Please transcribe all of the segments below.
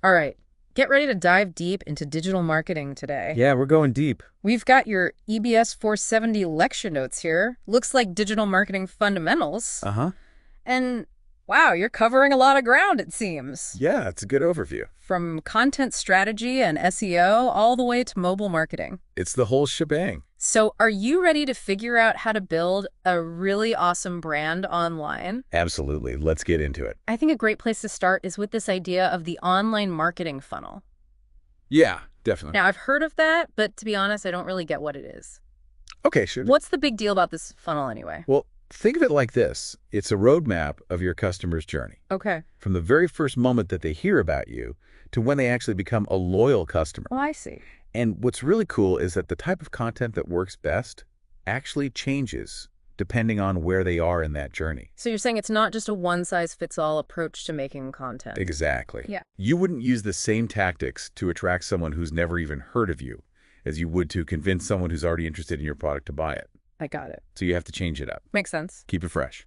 All right, get ready to dive deep into digital marketing today. Yeah, we're going deep. We've got your EBS470 lecture notes here. Looks like digital marketing fundamentals. Uh-huh. And wow, you're covering a lot of ground, it seems. Yeah, it's a good overview. From content strategy and SEO all the way to mobile marketing. It's the whole shebang. So are you ready to figure out how to build a really awesome brand online? Absolutely. Let's get into it. I think a great place to start is with this idea of the online marketing funnel. Yeah, definitely. Now, I've heard of that, but to be honest, I don't really get what it is. Okay, sure. What's the big deal about this funnel anyway? Well, think of it like this. It's a roadmap of your customer's journey. Okay. From the very first moment that they hear about you to when they actually become a loyal customer. Oh, I see. And what's really cool is that the type of content that works best actually changes depending on where they are in that journey. So you're saying it's not just a one-size-fits-all approach to making content? Exactly. Yeah. You wouldn't use the same tactics to attract someone who's never even heard of you as you would to convince someone who's already interested in your product to buy it. I got it. So you have to change it up. Makes sense. Keep it fresh.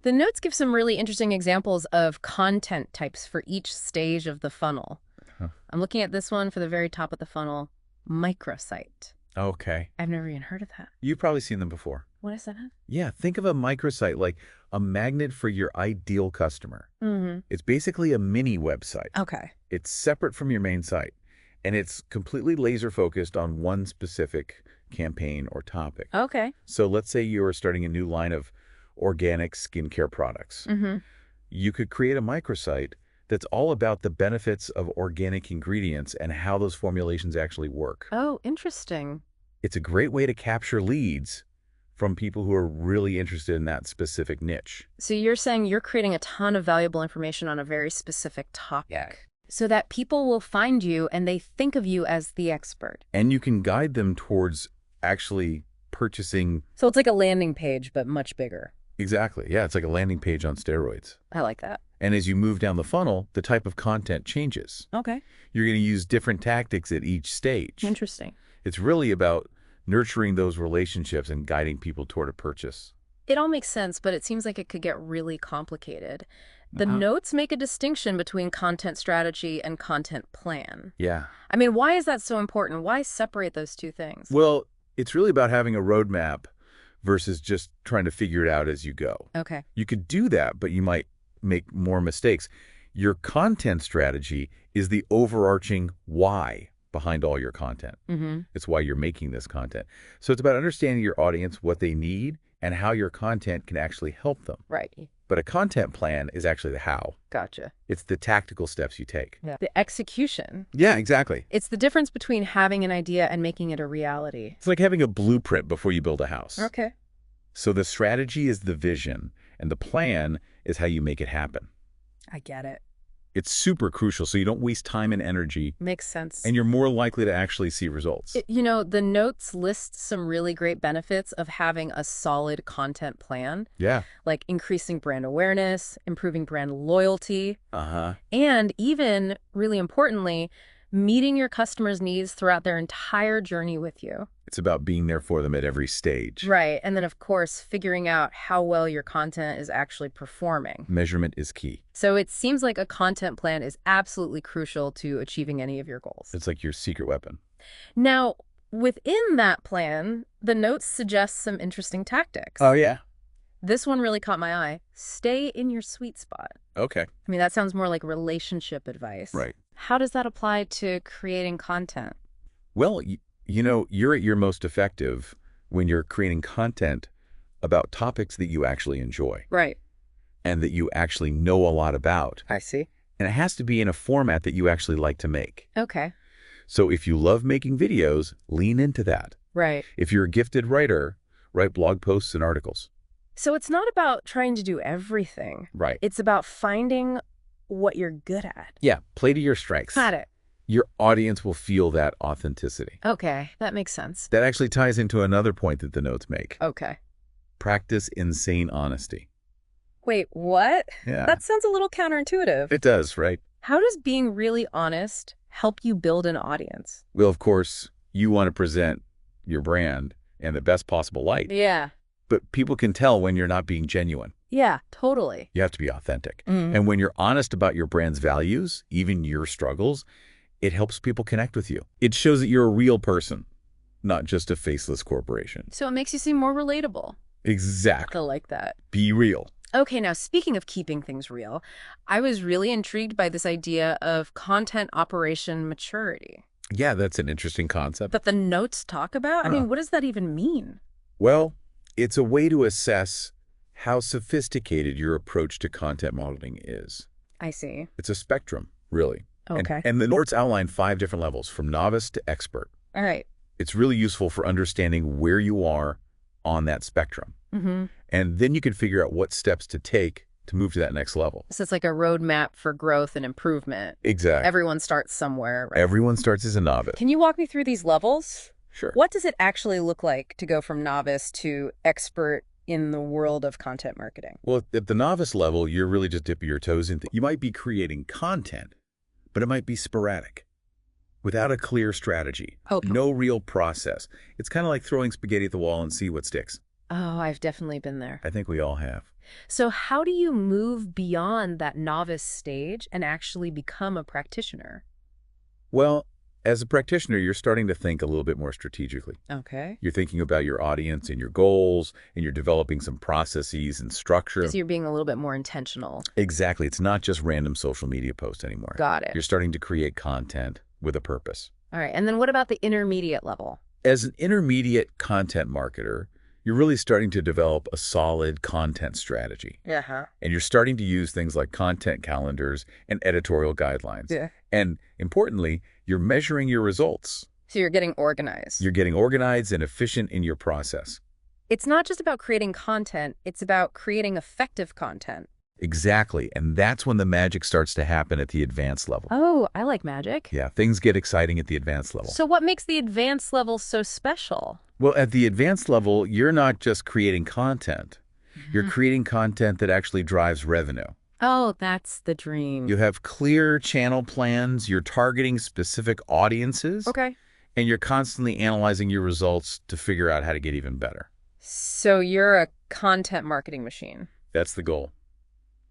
The notes give some really interesting examples of content types for each stage of the funnel. Huh. I'm looking at this one for the very top of the funnel, microsite. Okay. I've never even heard of that. You've probably seen them before. What is that? Yeah, think of a microsite like a magnet for your ideal customer. Mm-hmm. It's basically a mini website. Okay. It's separate from your main site, and it's completely laser focused on one specific campaign or topic. Okay. So let's say you are starting a new line of organic skincare products. Mm-hmm. You could create a microsite that's all about the benefits of organic ingredients and how those formulations actually work. Oh, interesting. It's a great way to capture leads from people who are really interested in that specific niche. So you're saying you're creating a ton of valuable information on a very specific topic so that people will find you and they think of you as the expert. And you can guide them towards actually purchasing. So it's like a landing page, but much bigger. Exactly. Yeah, it's like a landing page on steroids. I like that. And as you move down the funnel, the type of content changes. Okay. You're going to use different tactics at each stage. Interesting. It's really about nurturing those relationships and guiding people toward a purchase. It all makes sense, but it seems like it could get really complicated. The notes make a distinction between content strategy and content plan. Yeah. I mean, why is that so important? Why separate those two things? Well, it's really about having a roadmap versus just trying to figure it out as you go. Okay. You could do that, but you might make more mistakes. Your content strategy is the overarching why behind all your content. Mm-hmm. It's why you're making this content. So it's about understanding your audience, what they need, and how your content can actually help them. Right. But a content plan is actually the how. Gotcha. It's the tactical steps you take. Yeah. The execution. Yeah, exactly. It's the difference between having an idea and making it a reality. It's like having a blueprint before you build a house. Okay. So the strategy is the vision, and the plan is how you make it happen. I get it. It's super crucial so you don't waste time and energy, Makes sense. and you're more likely to actually see results. The notes list some really great benefits of having a solid content plan, Yeah. like increasing brand awareness, improving brand loyalty, Uh-huh. and even, really importantly, meeting your customers' needs throughout their entire journey with you. It's about being there for them at every stage. Right. And then, of course, figuring out how well your content is actually performing. Measurement is key. So it seems like a content plan is absolutely crucial to achieving any of your goals. It's like your secret weapon. Now, within that plan, the notes suggest some interesting tactics. Oh, yeah. This one really caught my eye. Stay in your sweet spot. Okay. I mean, that sounds more like relationship advice. Right. How does that apply to creating content? Well, you're at your most effective when you're creating content about topics that you actually enjoy. Right. And that you actually know a lot about. I see. And it has to be in a format that you actually like to make. Okay. So if you love making videos, lean into that. Right. If you're a gifted writer, write blog posts and articles. So it's not about trying to do everything. Right. It's about finding what you're good at. Yeah, play to your strengths. Got it. Your audience will feel that authenticity. Okay, that makes sense. That actually ties into another point that the notes make. Okay. Practice insane honesty. Wait, what? Yeah. That sounds a little counterintuitive. It does, right? How does being really honest help you build an audience? Well, of course, you want to present your brand in the best possible light. Yeah. But people can tell when you're not being genuine. Yeah, totally. You have to be authentic. And when you're honest about your brand's values, even your struggles, it helps people connect with you. It shows that you're a real person, not just a faceless corporation. So it makes you seem more relatable. Exactly. I like that. Be real. Okay, now speaking of keeping things real, I was really intrigued by this idea of content operation maturity Yeah, that's an interesting concept. that the notes talk about. I mean, what does that even mean? Well, it's a way to assess how sophisticated your approach to content modeling is. I see. It's a spectrum, really. Okay. And the notes outline 5 different levels, from novice to expert. All right. It's really useful for understanding where you are on that spectrum. And then you can figure out what steps to take to move to that next level. So it's like a roadmap for growth and improvement. Exactly. Everyone starts somewhere, right? Everyone starts as a novice. Can you walk me through these levels? Sure. What does it actually look like to go from novice to expert in the world of content marketing? Well, at the novice level, you're really just dipping your toes in. You might be creating content, but it might be sporadic, without a clear strategy. Okay. No real process. It's kind of like throwing spaghetti at the wall and see what sticks. Oh, I've definitely been there. I think we all have. So how do you move beyond that novice stage and actually become a practitioner? Well, as a practitioner, you're starting to think a little bit more strategically. Okay. You're thinking about your audience and your goals, and you're developing some processes and structure. So you're being a little bit more intentional. Exactly. It's not just random social media posts anymore. Got it. You're starting to create content with a purpose. All right. And then what about the intermediate level? As an intermediate content marketer, you're really starting to develop a solid content strategy. Yeah. And you're starting to use things like content calendars and editorial guidelines. Yeah. And importantly, you're measuring your results. So you're getting organized. You're getting organized and efficient in your process. It's not just about creating content. It's about creating effective content. Exactly. And that's when the magic starts to happen at the advanced level. Oh, I like magic. Yeah, things get exciting at the advanced level. So what makes the advanced level so special? Well, at the advanced level, you're not just creating content. You're creating content that actually drives revenue. Oh, that's the dream. You have clear channel plans, you're targeting specific audiences, Okay. and you're constantly analyzing your results to figure out how to get even better. So you're a content marketing machine. That's the goal.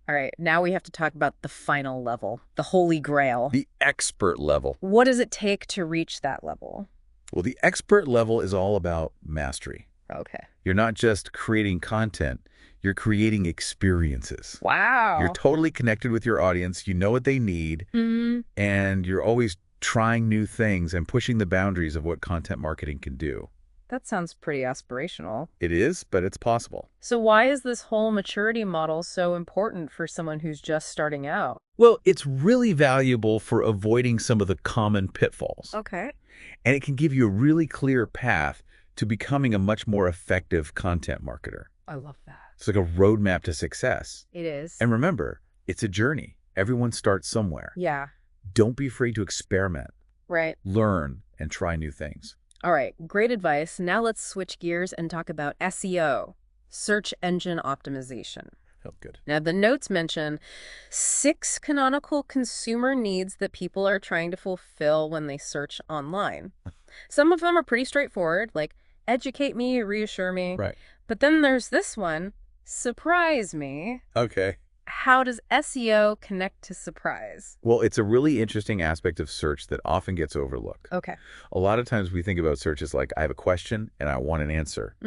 All right, now we have to talk about the final level, the holy grail. The expert level. What does it take to reach that level? Well, the expert level is all about mastery. Okay. You're not just creating content, you're creating experiences. Wow. You're totally connected with your audience, you know what they need, and you're always trying new things and pushing the boundaries of what content marketing can do. That sounds pretty aspirational. It is, but it's possible. So why is this whole maturity model so important for someone who's just starting out? Well, it's really valuable for avoiding some of the common pitfalls. Okay. And it can give you a really clear path to becoming a much more effective content marketer. I love that. It's like a roadmap to success. It is. And remember, it's a journey. Everyone starts somewhere. Yeah. Don't be afraid to experiment, Right. learn, and try new things. All right, great advice. Now let's switch gears and talk about SEO, search engine optimization. Felt good. Now, the notes mention 6 canonical consumer needs that people are trying to fulfill when they search online. Some of them are pretty straightforward, like educate me, reassure me. Right. But then there's this one, surprise me. Okay. How does SEO connect to surprise? Well, it's a really interesting aspect of search that often gets overlooked. Okay. A lot of times we think about search as like, I have a question and I want an answer.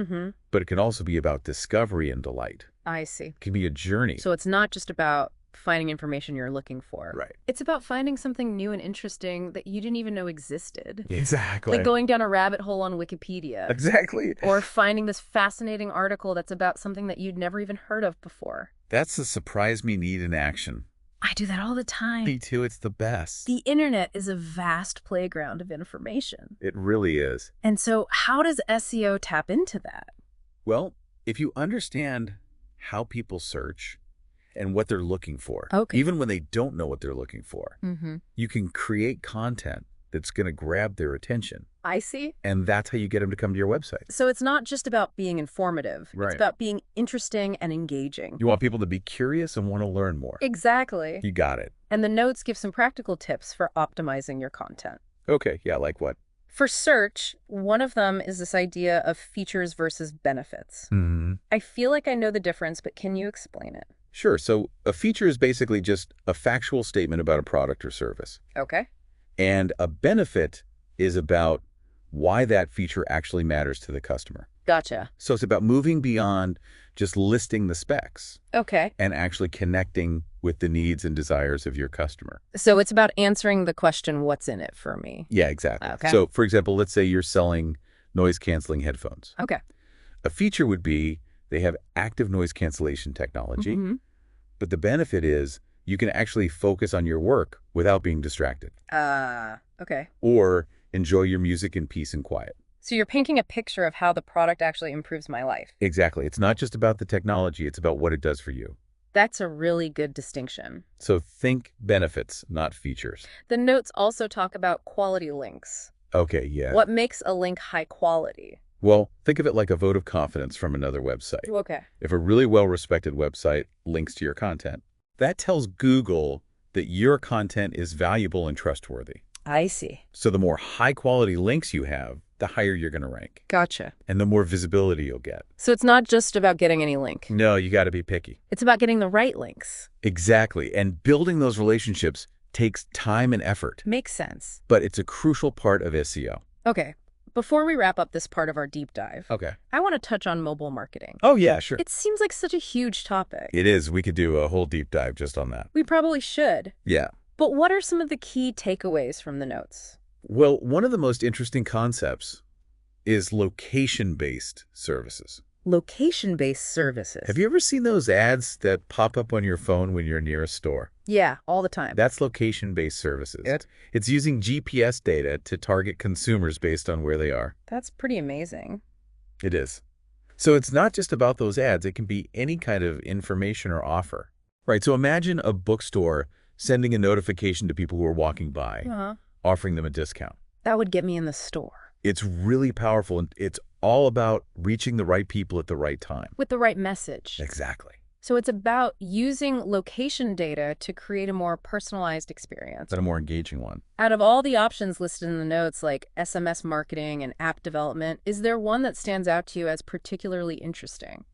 But it can also be about discovery and delight. I see. It can be a journey. So it's not just about finding information you're looking for. Right. It's about finding something new and interesting that you didn't even know existed. Exactly. Like going down a rabbit hole on Wikipedia. Exactly. Or finding this fascinating article that's about something that you'd never even heard of before. That's the surprise me need in action. I do that all the time. Me too. It's the best. The internet is a vast playground of information. It really is. And so how does SEO tap into that? Well, if you understand how people search and what they're looking for, even when they don't know what they're looking for, you can create content that's going to grab their attention. I see. And that's how you get them to come to your website. So it's not just about being informative. Right. It's about being interesting and engaging. You want people to be curious and want to learn more. Exactly. You got it. And the notes give some practical tips for optimizing your content. Okay, yeah, like what? For search, one of them is this idea of features versus benefits. I feel like I know the difference, but can you explain it? Sure. So a feature is basically just a factual statement about a product or service. Okay. And a benefit is about why that feature actually matters to the customer. Gotcha. So it's about moving beyond just listing the specs. Okay. And actually connecting with the needs and desires of your customer. So it's about answering the question, what's in it for me? Yeah, exactly. Okay. So, for example, let's say you're selling noise-canceling headphones. Okay. A feature would be they have active noise cancellation technology, but the benefit is you can actually focus on your work without being distracted. Okay. Or enjoy your music in peace and quiet. So you're painting a picture of how the product actually improves my life. Exactly. It's not just about the technology, it's about what it does for you. That's a really good distinction. So think benefits, not features. The notes also talk about quality links. Okay, yeah. What makes a link high quality? Well, think of it like a vote of confidence from another website. Okay. If a really well-respected website links to your content, that tells Google that your content is valuable and trustworthy. I see. So the more high-quality links you have, the higher you're going to rank. Gotcha. And the more visibility you'll get. So it's not just about getting any link. No, you got to be picky. It's about getting the right links. Exactly. And building those relationships takes time and effort. Makes sense. But it's a crucial part of SEO. Okay. Before we wrap up this part of our deep dive, I want to touch on mobile marketing. Oh, yeah, sure. It seems like such a huge topic. It is. We could do a whole deep dive just on that. We probably should. Yeah. But what are some of the key takeaways from the notes? Well, one of the most interesting concepts is location-based services. Location-based services? Have you ever seen those ads that pop up on your phone when you're near a store? Yeah, all the time. That's location-based services. It's using GPS data to target consumers based on where they are. That's pretty amazing. It is. So it's not just about those ads. It can be any kind of information or offer. Right, so imagine a bookstore sending a notification to people who are walking by, offering them a discount. That would get me in the store. It's really powerful, and it's all about reaching the right people at the right time. With the right message. Exactly. So it's about using location data to create a more personalized experience. But a more engaging one. Out of all the options listed in the notes, like SMS marketing and app development, is there one that stands out to you as particularly interesting?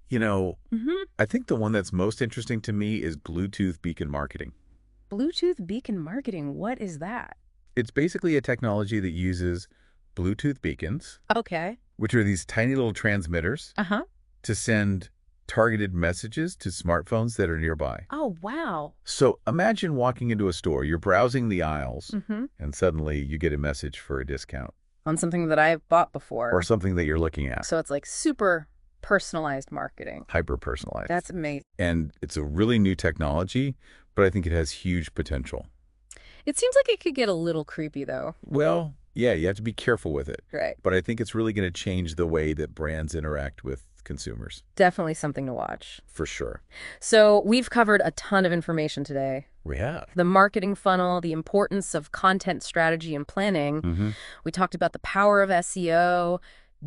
You know, I think the one that's most interesting to me is Bluetooth beacon marketing. Bluetooth beacon marketing, what is that? It's basically a technology that uses Bluetooth beacons, which are these tiny little transmitters, to send targeted messages to smartphones that are nearby. Oh, wow. So imagine walking into a store, you're browsing the aisles, and suddenly you get a message for a discount. On something that I've bought before. Or something that you're looking at. So it's like super personalized marketing. Hyper-personalized. That's amazing. And it's a really new technology, but I think it has huge potential. It seems like it could get a little creepy, though. Well, yeah, you have to be careful with it. Right. But I think it's really going to change the way that brands interact with consumers. Definitely something to watch. For sure. So we've covered a ton of information today. We have. The marketing funnel, the importance of content strategy and planning. We talked about the power of SEO,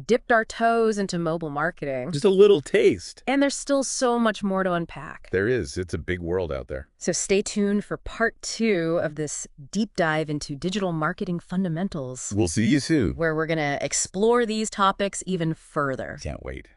dipped our toes into mobile marketing. Just a little taste. And there's still so much more to unpack. There is. It's a big world out there. So stay tuned for part 2 of this deep dive into digital marketing fundamentals. We'll see you soon. Where we're going to explore these topics even further. Can't wait.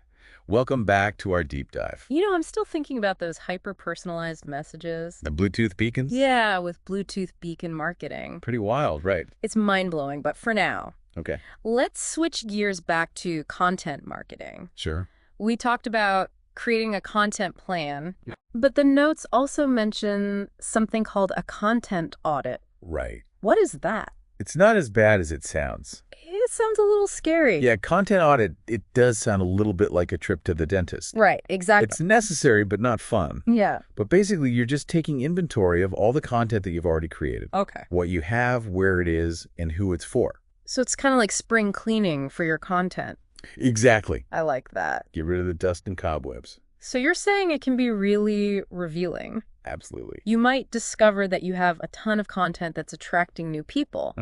Welcome back to our deep dive. You know, I'm still thinking about those hyper-personalized messages. The Bluetooth beacons? Yeah, with Bluetooth beacon marketing. Pretty wild, right? It's mind-blowing, but for now, okay, let's switch gears back to content marketing. Sure. We talked about creating a content plan, but the notes also mention something called a content audit. Right. What is that? It's not as bad as it sounds. It sounds a little scary. Yeah, content audit, it does sound a little bit like a trip to the dentist. Right, exactly. It's necessary, but not fun. Yeah. But basically, you're just taking inventory of all the content that you've already created. Okay. What you have, where it is, and who it's for. So it's kind of like spring cleaning for your content. Exactly. I like that. Get rid of the dust and cobwebs. So you're saying it can be really revealing. Absolutely. You might discover that you have a ton of content that's attracting new people.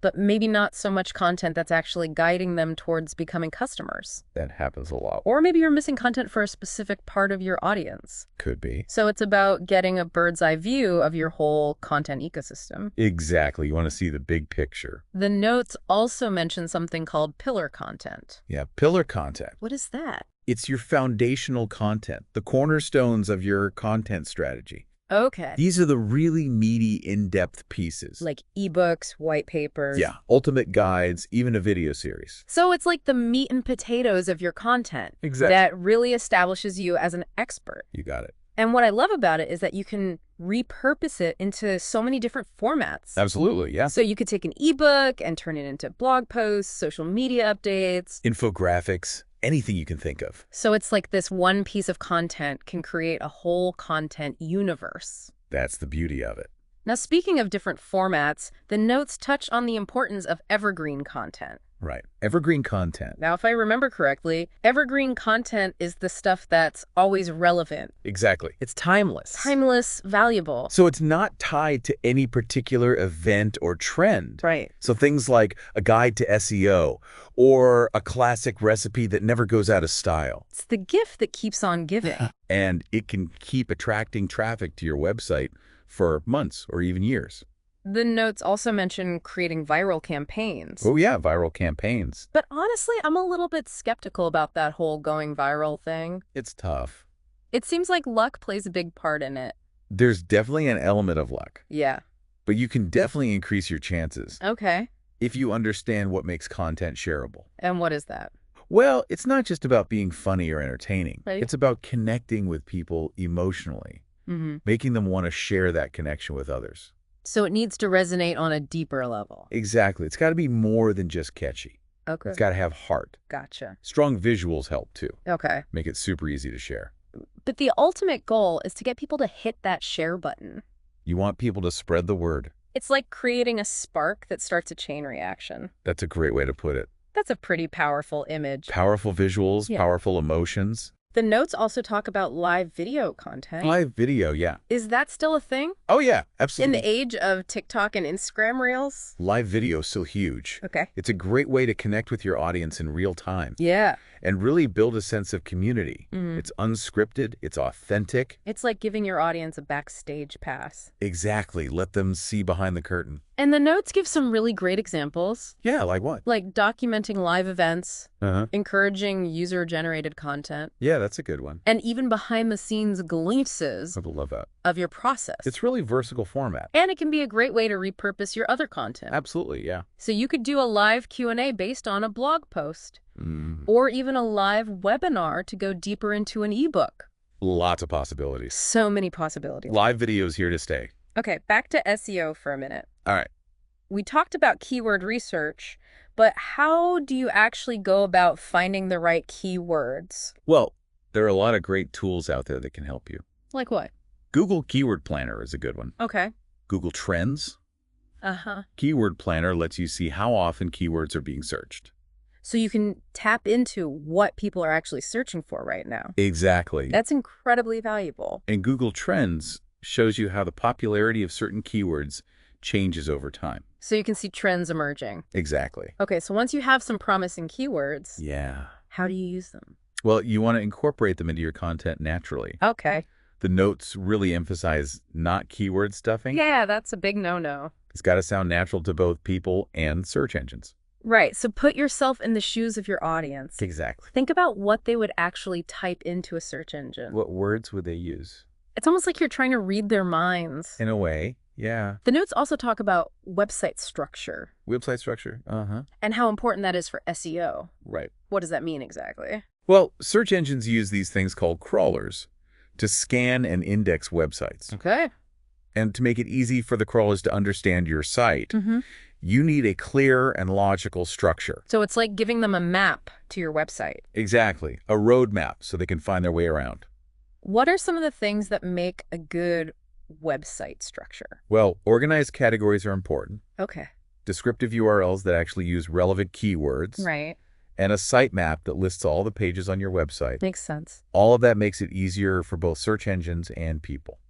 but maybe not so much content that's actually guiding them towards becoming customers. That happens a lot. Or maybe you're missing content for a specific part of your audience. Could be. So it's about getting a bird's eye view of your whole content ecosystem. Exactly. You want to see the big picture. The notes also mention something called pillar content. Yeah, pillar content. What is that? It's your foundational content, the cornerstones of your content strategy. Okay. These are the really meaty, in-depth pieces. Like ebooks, white papers. Yeah, ultimate guides, even a video series. So it's like the meat and potatoes of your content. Exactly. That really establishes you as an expert. You got it. And what I love about it is that you can repurpose it into so many different formats. Absolutely, yeah. So you could take an ebook and turn it into blog posts, social media updates, infographics, anything you can think of. So it's like this one piece of content can create a whole content universe. That's the beauty of it. Now, speaking of different formats, the notes touch on the importance of evergreen content. Right. Evergreen content. Now, if I remember correctly, evergreen content is the stuff that's always relevant. Exactly. It's timeless. Timeless, valuable. So it's not tied to any particular event or trend. Right. So things like a guide to SEO or a classic recipe that never goes out of style. It's the gift that keeps on giving. And it can keep attracting traffic to your website for months or even years. The notes also mention creating viral campaigns. Oh, yeah, viral campaigns. But honestly, I'm a little bit skeptical about that whole going viral thing. It's tough. It seems like luck plays a big part in it. There's definitely an element of luck. Yeah. But you can definitely increase your chances. Okay. If you understand what makes content shareable. And what is that? Well, it's not just about being funny or entertaining. Right. It's about connecting with people emotionally, making them want to share that connection with others. So it needs to resonate on a deeper level. Exactly. It's got to be more than just catchy. Okay. It's got to have heart. Gotcha. Strong visuals help too. Okay. Make it super easy to share. But the ultimate goal is to get people to hit that share button. You want people to spread the word. It's like creating a spark that starts a chain reaction. That's a great way to put it. That's a pretty powerful image. Powerful visuals, Yeah. powerful emotions. The notes also talk about live video content. Live video, yeah. Is that still a thing? Oh, yeah, In absolutely. the age of TikTok and Instagram Reels? Live video is so huge. Okay. It's a great way to connect with your audience in real time Yeah. and really build a sense of community. It's unscripted. It's authentic. It's like giving your audience a backstage pass. Exactly. Let them see behind the curtain. And the notes give some really great examples, Yeah, like what? like documenting live events, Uh-huh. encouraging user-generated content, Yeah, that's a good one. and even behind-the-scenes glimpses I would love that. of your process. It's really versatile format. And it can be a great way to repurpose your other content. Absolutely, yeah. So you could do a live Q&A based on a blog post, Mm. or even a live webinar to go deeper into an ebook. Lots of possibilities. So many possibilities. Live videos here to stay. Okay, back to SEO for a minute. All right. We talked about keyword research, but how do you actually go about finding the right keywords? Well, there are a lot of great tools out there that can help you. Like what? Google Keyword Planner is a good one. Okay. Google Trends. Uh-huh. Keyword Planner lets you see how often keywords are being searched. So you can tap into what people are actually searching for right now. Exactly. That's incredibly valuable. And Google Trends shows you how the popularity of certain keywords changes over time. So you can see trends emerging. Exactly. Okay, so once you have some promising keywords, Yeah. how do you use them? Well, you want to incorporate them into your content naturally. Okay. The notes really emphasize not keyword stuffing. Yeah, that's a big no-no. It's got to sound natural to both people and search engines. Right, so put yourself in the shoes of your audience. Exactly. Think about what they would actually type into a search engine. What words would they use? It's almost like you're trying to read their minds. In a way, yeah. The notes also talk about website structure Website structure. Uh-huh. and how important that is for SEO. Right. What does that mean exactly? Well, search engines use these things called crawlers to scan and index websites. Okay. And to make it easy for the crawlers to understand your site, you need a clear and logical structure. So it's like giving them a map to your website. Exactly. A roadmap so they can find their way around. What are some of the things that make a good website structure? Well, organized categories are important. Okay. Descriptive URLs that actually use relevant keywords. Right. And a sitemap that lists all the pages on your website. Makes sense. All of that makes it easier for both search engines and people.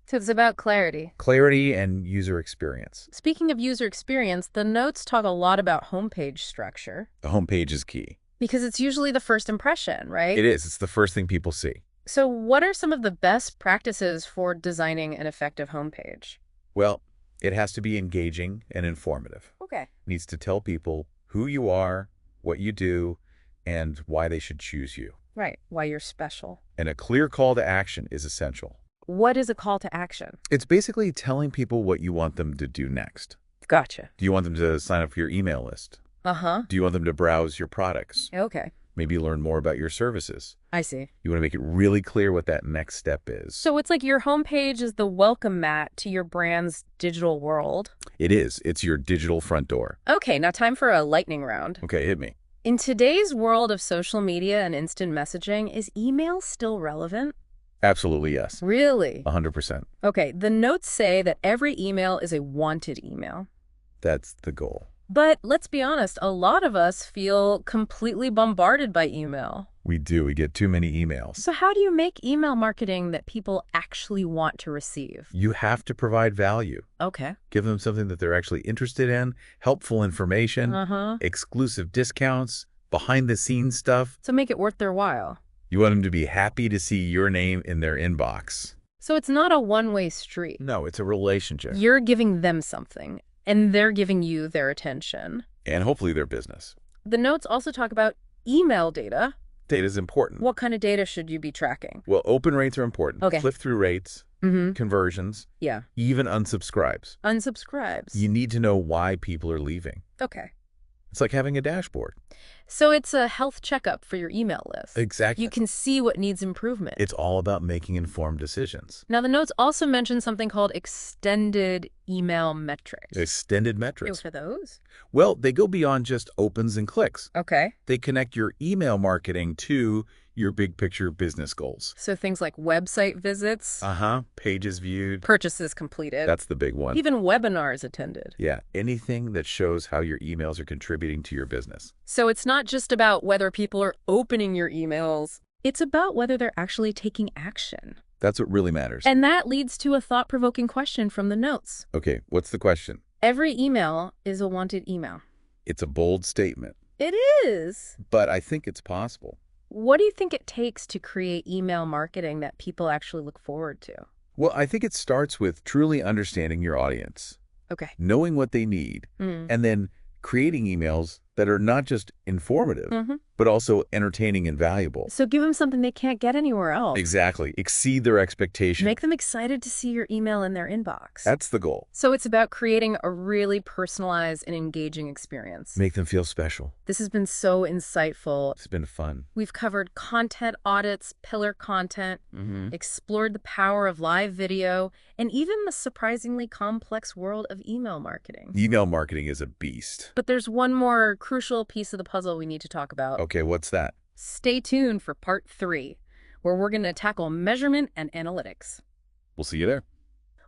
So it's about clarity. Clarity and user experience. Speaking of user experience, the notes talk a lot about homepage structure. The homepage is key. Because it's usually the first impression, right? It is. It's the first thing people see. So what are some of the best practices for designing an effective homepage? Well, it has to be engaging and informative. Okay. It needs to tell people who you are, what you do, and why they should choose you. Right, why you're special. And a clear call to action is essential. What is a call to action? It's basically telling people what you want them to do next. Gotcha. Do you want them to sign up for your email list? Uh-huh. Do you want them to browse your products? Okay. Maybe learn more about your services? I see. You want to make it really clear what that next step is. So it's like your homepage is the welcome mat to your brand's digital world? It is. It's your digital front door. Okay, now time for a lightning round. Okay, hit me. In today's world of social media and instant messaging, is email still relevant? Absolutely, yes. Really? 100%. Okay, the notes say that every email is a wanted email. That's the goal. But let's be honest, a lot of us feel completely bombarded by email. We do. We get too many emails. So how do you make email marketing that people actually want to receive? You have to provide value. Okay. Give them something that they're actually interested in, helpful information, exclusive discounts, behind-the-scenes stuff. So make it worth their while. You want them to be happy to see your name in their inbox. So it's not a one-way street. No, it's a relationship. You're giving them something, and they're giving you their attention. And hopefully their business. The notes also talk about email data. Data is important. What kind of data should you be tracking? Well, open rates are important. Okay. Click-through rates, conversions, Yeah. even unsubscribes. Unsubscribes. You need to know why people are leaving. Okay. It's like having a dashboard. So it's a health checkup for your email list. Exactly. You can see what needs improvement. It's all about making informed decisions. Now, the notes also mention something called extended email metrics. Extended metrics. What are those? Well, they go beyond just opens and clicks. Okay. They connect your email marketing to your big picture business goals. So things like website visits, Pages viewed. purchases completed. That's the big one. Even webinars attended. Yeah, anything that shows how your emails are contributing to your business. So it's not just about whether people are opening your emails. It's about whether they're actually taking action. That's what really matters. And that leads to a thought-provoking question from the notes. Okay, what's the question? Every email is a wanted email. It's a bold statement. It is. But I think it's possible. What do you think it takes to create email marketing that people actually look forward to? Well, I think it starts with truly understanding your audience. Okay. Knowing what they need, and then creating emails that are not just informative, but also entertaining and valuable. So give them something they can't get anywhere else. Exactly. Exceed their expectations. Make them excited to see your email in their inbox. That's the goal. So it's about creating a really personalized and engaging experience. Make them feel special. This has been so insightful. It's been fun. We've covered content audits, pillar content, explored the power of live video, and even the surprisingly complex world of email marketing. Email marketing is a beast. But there's one more crucial piece of the puzzle we need to talk about. Okay, what's that? Stay tuned for part 3, where we're going to tackle measurement and analytics. We'll see you there.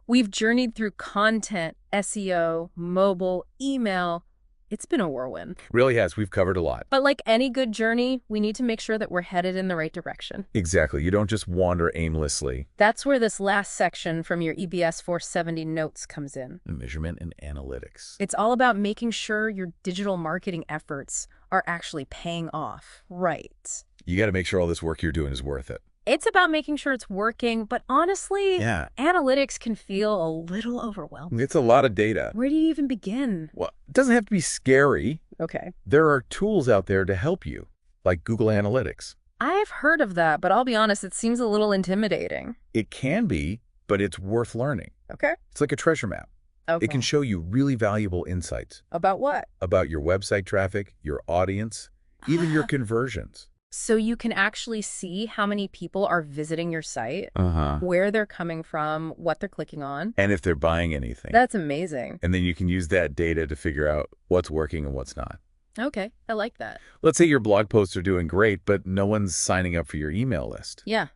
We've journeyed through content, SEO, mobile, email. It's been a whirlwind. Really has. We've covered a lot. But like any good journey, we need to make sure that we're headed in the right direction. Exactly. You don't just wander aimlessly. That's where this last section from your EBS470 notes comes in. Measurement and analytics. It's all about making sure your digital marketing efforts are actually paying off. Right. You got to make sure all this work you're doing is worth it. It's about making sure it's working, but honestly, Yeah. analytics can feel a little overwhelming. It's a lot of data. Where do you even begin? Well, it doesn't have to be scary. Okay. There are tools out there to help you, like Google Analytics. I've heard of that, but I'll be honest, it seems a little intimidating. It can be, but it's worth learning. Okay. It's like a treasure map. Okay. It can show you really valuable insights About what? about your website traffic, your audience, even your conversions. So you can actually see how many people are visiting your site, Uh-huh. where they're coming from, what they're clicking on. And if they're buying anything. That's amazing. And then you can use that data to figure out what's working and what's not. Okay, I like that. Let's say your blog posts are doing great, but no one's signing up for your email list. Yeah,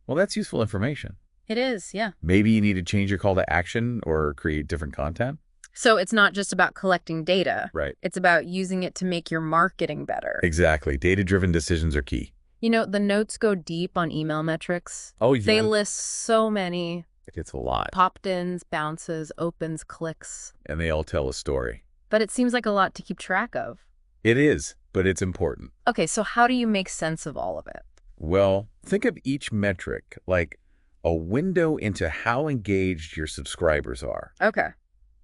Well, that's useful information. it is, yeah. Maybe you need to change your call to action or create different content. So it's not just about collecting data. Right. It's about using it to make your marketing better. Exactly. Data-driven decisions are key. You know, the notes go deep on email metrics. Oh, They yeah. list so many It's a lot. Popped-ins, bounces, opens, clicks. And they all tell a story. But it seems like a lot to keep track of. It is, but it's important. Okay, so how do you make sense of all of it? Well, think of each metric like a window into how engaged your subscribers are. Okay.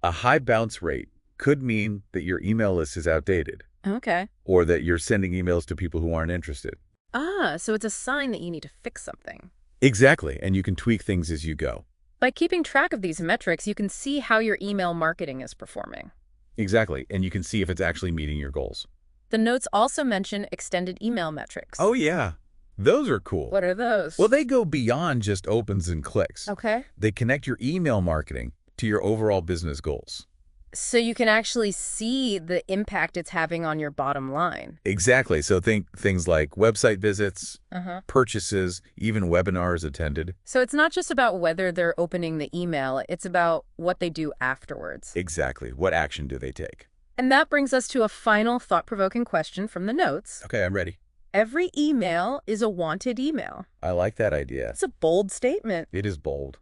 A high bounce rate could mean that your email list is outdated. Okay. Or that you're sending emails to people who aren't interested. Ah, so it's a sign that you need to fix something. Exactly, and you can tweak things as you go. By keeping track of these metrics, you can see how your email marketing is performing. Exactly, and you can see if it's actually meeting your goals. The notes also mention extended email metrics. Oh, yeah. Those are cool. What are those? Well, they go beyond just opens and clicks. Okay. They connect your email marketing to your overall business goals. So you can actually see the impact it's having on your bottom line. Exactly. So think things like website visits, purchases, even webinars attended. So it's not just about whether they're opening the email, it's about what they do afterwards. Exactly. What action do they take? And that brings us to a final thought-provoking question from the notes. Okay, I'm ready. Every email is a wanted email. I like that idea. It's a bold statement. It is bold.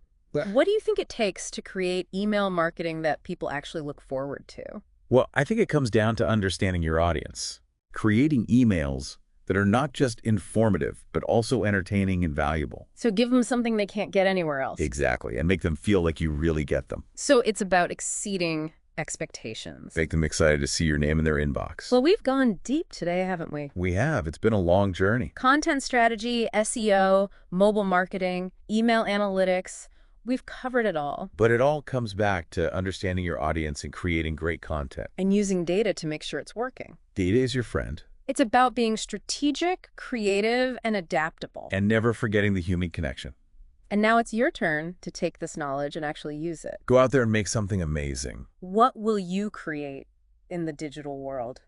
What do you think it takes to create email marketing that people actually look forward to? Well, I think it comes down to understanding your audience. Creating emails that are not just informative, but also entertaining and valuable. So give them something they can't get anywhere else. Exactly, and make them feel like you really get them. So it's about exceeding expectations. Make them excited to see your name in their inbox. Well, we've gone deep today, haven't we? We have. It's been a long journey. Content strategy, SEO, mobile marketing, email analytics. We've covered it all. But it all comes back to understanding your audience and creating great content. And using data to make sure it's working. Data is your friend. It's about being strategic, creative, and adaptable. And never forgetting the human connection. And now it's your turn to take this knowledge and actually use it. Go out there and make something amazing. What will you create in the digital world?